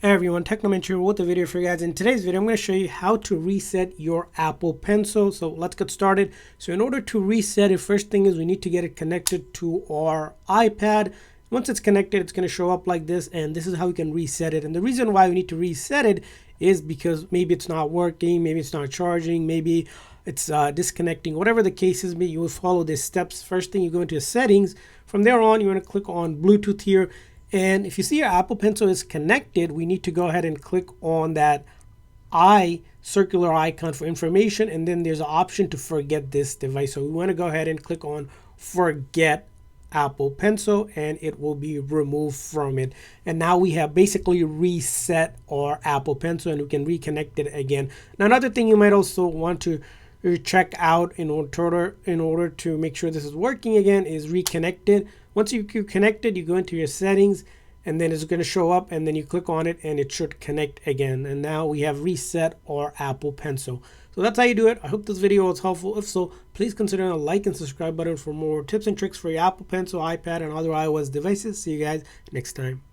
Hey everyone, Technomentary here with a video for you guys. In today's video, I'm going to show you how to reset your Apple Pencil. So let's get started. So in order to reset it, first thing is we need to get it connected to our iPad. Once it's connected, it's going to show up like this, and this is how we can reset it. And the reason why we need to reset it is because maybe it's not working, maybe it's not charging, maybe it's disconnecting, whatever the case is. You will follow these steps. First thing, you go into settings. From there on, you want to click on Bluetooth here. And if you see your Apple Pencil is connected, we need to go ahead and click on that circular icon for information. And then there's an option to forget this device. So we want to go ahead and click on forget Apple Pencil, and it will be removed from it. And now we have basically reset our Apple Pencil, and we can reconnect it again. Now, another thing you might also want to check out in order to make sure this is working again is Reconnected. Once you're connected, you go into your settings, and then it's going to show up, and then you click on it and it should connect again. And now we have reset our Apple Pencil. So that's how you do it. I hope this video was helpful. If so, please consider a like and subscribe button for more tips and tricks for your Apple Pencil, iPad, and other iOS devices. See you guys next time.